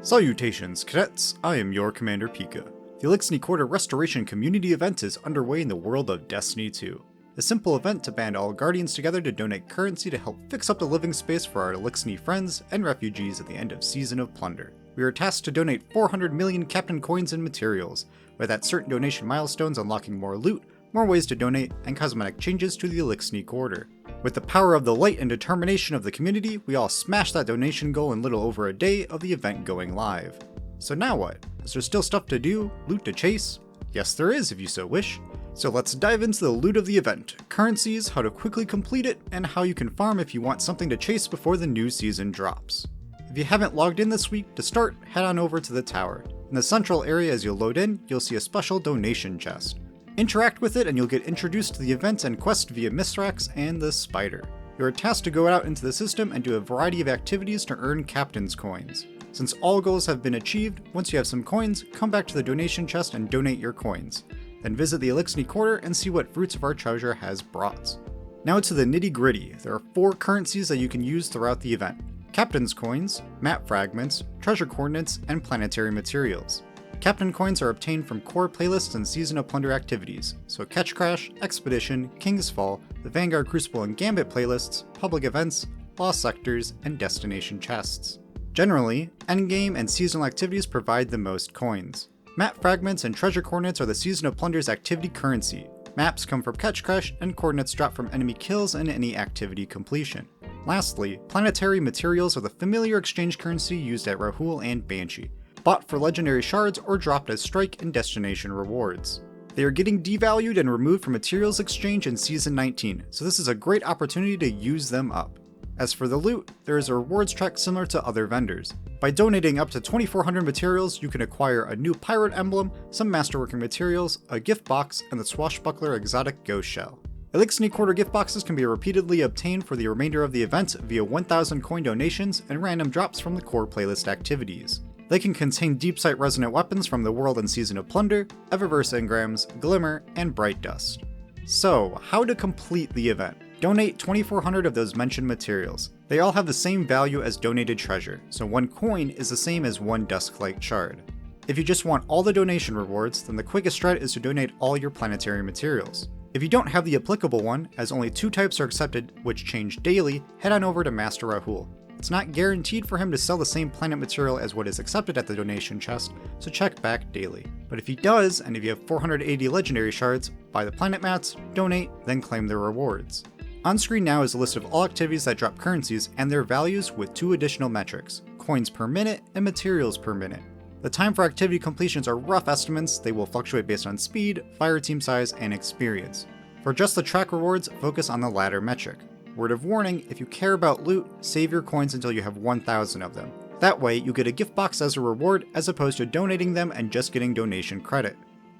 Salutations, cadets! I am your Commander Pika. The Eliksni Quarter Restoration Community event is underway in the world of Destiny 2. A simple event to band all Guardians together to donate currency to help fix up the living space for our Eliksni friends and refugees at the end of Season of Plunder. We are tasked to donate 400 million Captain Coins and materials, with at certain donation milestones unlocking more loot, more ways to donate, and cosmetic changes to the Eliksni Quarter. With the power of the light and determination of the community, we all smashed that donation goal in little over a day of the event going live. So now what? Is there still stuff to do? Loot to chase? Yes there is, if you so wish. So let's dive into the loot of the event, currencies, how to quickly complete it, and how you can farm if you want something to chase before the new season drops. If you haven't logged in this week, to start, head on over to the tower. In the central area as you load in, you'll see a special donation chest. Interact with it and you'll get introduced to the event and quest via Misrax and the Spider. You are tasked to go out into the system and do a variety of activities to earn Captain's Coins. Since all goals have been achieved, once you have some coins, come back to the donation chest and donate your coins. Then visit the Eliksni Quarter and see what Fruits of our Treasure has brought. Now to the nitty gritty. There are 4 currencies that you can use throughout the event: Captain's Coins, Map Fragments, Treasure Coordinates, and Planetary Materials. Captain Coins are obtained from core playlists and Season of Plunder activities, so Catch Crash, Expedition, King's Fall, the Vanguard, Crucible, and Gambit playlists, public events, lost sectors, and destination chests. Generally, endgame and seasonal activities provide the most coins. Map Fragments and Treasure Coordinates are the Season of Plunder's activity currency. Maps come from Catch Crash, and coordinates drop from enemy kills and any activity completion. Lastly, Planetary Materials are the familiar exchange currency used at Rahul and Banshee, bought for legendary shards or dropped as strike and destination rewards. They are getting devalued and removed from materials exchange in Season 19, so this is a great opportunity to use them up. As for the loot, there is a rewards track similar to other vendors. By donating up to 2,400 materials, you can acquire a new pirate emblem, some masterworking materials, a gift box, and the Swashbuckler exotic ghost shell. Eliksni Quarter Gift Boxes can be repeatedly obtained for the remainder of the event via 1,000 coin donations and random drops from the core playlist activities. They can contain deep sight resonant weapons from the world and Season of Plunder, Eververse engrams, Glimmer, and Bright Dust. So, how to complete the event? Donate 2,400 of those mentioned materials. They all have the same value as donated treasure, so 1 coin is the same as 1 Dusklight shard. If you just want all the donation rewards, then the quickest strat is to donate all your planetary materials. If you don't have the applicable one, as only 2 types are accepted which change daily, head on over to Master Rahul. It's not guaranteed for him to sell the same planet material as what is accepted at the donation chest, so check back daily. But if he does, and if you have 480 legendary shards, buy the planet mats, donate, then claim their rewards. On screen now is a list of all activities that drop currencies and their values with 2 additional metrics: coins per minute and materials per minute. The time for activity completions are rough estimates. They will fluctuate based on speed, fire team size, and experience. For just the track rewards, focus on the latter metric. Word of warning, if you care about loot, save your coins until you have 1,000 of them. That way, you get a gift box as a reward as opposed to donating them and just getting donation credit.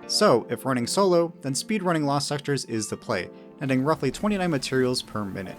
So, if running solo, then speedrunning lost sectors is the play, netting roughly 29 materials per minute.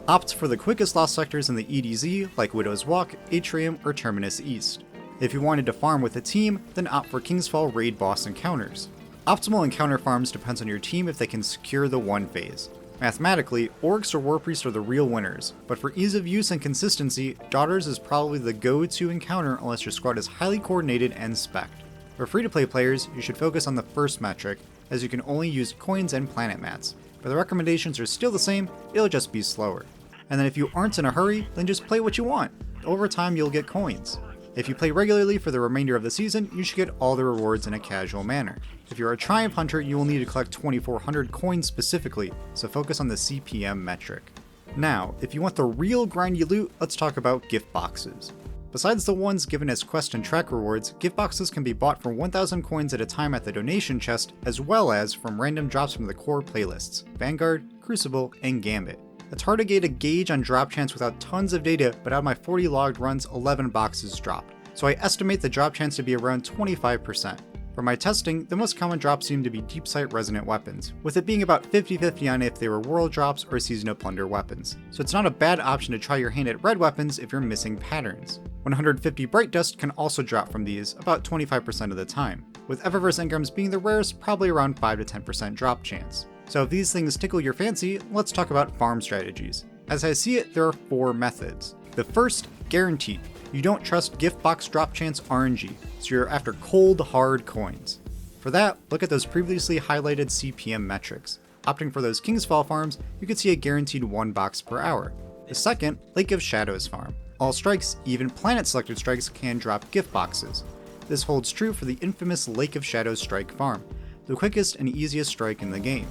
Opt for the quickest lost sectors in the EDZ, like Widow's Walk, Atrium, or Terminus East. If you wanted to farm with a team, then opt for King's Fall raid boss encounters. Optimal encounter farms depends on your team if they can secure the 1 phase. Mathematically, Orcs or War Priests are the real winners, but for ease of use and consistency, Daughters is probably the go-to encounter unless your squad is highly coordinated and spec'd. For free-to-play players, you should focus on the first metric, as you can only use coins and planet mats, but the recommendations are still the same, it'll just be slower. And then if you aren't in a hurry, then just play what you want. Over time you'll get coins. If you play regularly for the remainder of the season, you should get all the rewards in a casual manner. If you're a Triumph Hunter, you will need to collect 2,400 coins specifically, so focus on the CPM metric. Now, if you want the real grindy loot, let's talk about gift boxes. Besides the ones given as quest and track rewards, gift boxes can be bought for 1,000 coins at a time at the donation chest, as well as from random drops from the core playlists, Vanguard, Crucible, and Gambit. It's hard to get a gauge on drop chance without tons of data, but out of my 40 logged runs, 11 boxes dropped, so I estimate the drop chance to be around 25%. For my testing, the most common drops seem to be deep sight resonant weapons, with it being about 50-50 on if they were world drops or Season of Plunder weapons, so it's not a bad option to try your hand at red weapons if you're missing patterns. 150 Bright Dust can also drop from these, about 25% of the time, with Eververse engrams being the rarest, probably around 5-10% drop chance. So if these things tickle your fancy, let's talk about farm strategies. As I see it, there are 4 methods. The first, guaranteed. you don't trust gift box drop chance RNG, so you're after cold, hard coins. For that, look at those previously highlighted CPM metrics. Opting for those King's Fall farms, you can see a guaranteed 1 box per hour. The second, Lake of Shadows farm. All strikes, even planet selected strikes, can drop gift boxes. This holds true for the infamous Lake of Shadows strike farm, the quickest and easiest strike in the game.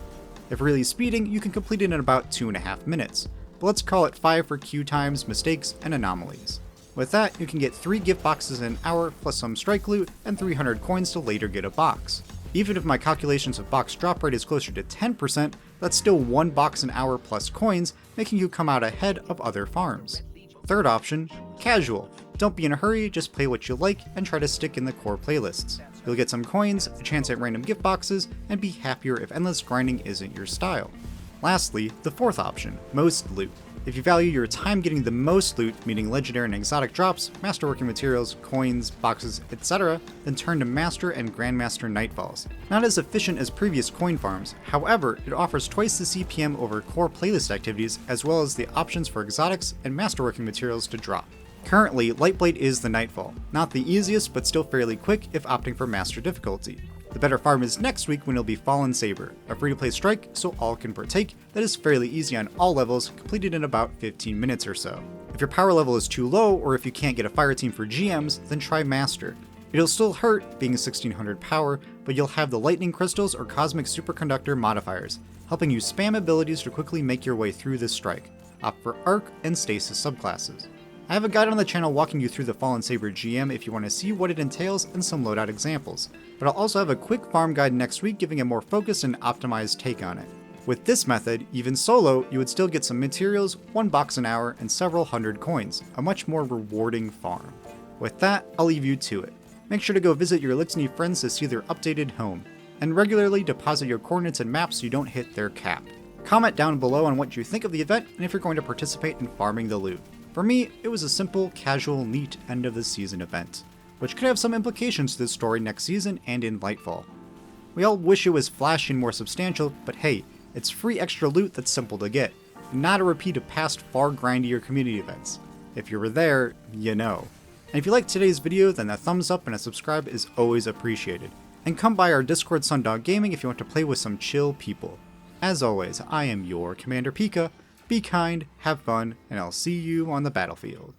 If really speeding, you can complete it in about 2.5 minutes, but let's call it 5 for queue times, mistakes, and anomalies. With that, you can get 3 gift boxes in an hour plus some strike loot and 300 coins to later get a box. Even if my calculations of box drop rate is closer to 10%, that's still 1 box an hour plus coins, making you come out ahead of other farms. Third option, casual. Don't be in a hurry, just play what you like and try to stick in the core playlists. You'll get some coins, a chance at random gift boxes, and be happier if endless grinding isn't your style. Lastly, the fourth option, most loot. If you value your time getting the most loot, meaning legendary and exotic drops, masterworking materials, coins, boxes, etc., then turn to Master and Grandmaster Nightfalls. Not as efficient as previous coin farms, however, it offers twice the CPM over core playlist activities, as well as the options for exotics and masterworking materials to drop. Currently, Lightblade is the Nightfall, not the easiest but still fairly quick if opting for Master difficulty. The better farm is next week when it'll be Fallen Saber, a free-to-play strike so all can partake that is fairly easy on all levels, completed in about 15 minutes or so. If your power level is too low or if you can't get a fire team for GMs, then try Master. It'll still hurt, being 1600 power, but you'll have the lightning crystals or cosmic superconductor modifiers, helping you spam abilities to quickly make your way through this strike. Opt for Arc and Stasis subclasses. I have a guide on the channel walking you through the Fallen Saber GM if you want to see what it entails and some loadout examples, but I'll also have a quick farm guide next week giving a more focused and optimized take on it. With this method, even solo, you would still get some materials, 1 box an hour, and several hundred coins, a much more rewarding farm. With that, I'll leave you to it. Make sure to go visit your Eliksni friends to see their updated home, and regularly deposit your coordinates and maps so you don't hit their cap. Comment down below on what you think of the event and if you're going to participate in farming the loot. For me, it was a simple, casual, neat end of the season event, which could have some implications to the story next season and in Lightfall. We all wish it was flashy and more substantial, but hey, it's free extra loot that's simple to get, and not a repeat of past far grindier community events. If you were there, you know. And if you liked today's video, then a thumbs up and a subscribe is always appreciated. And come by our Discord Sundog Gaming if you want to play with some chill people. As always, I am your Commander Pika. Be kind, have fun, and I'll see you on the battlefield.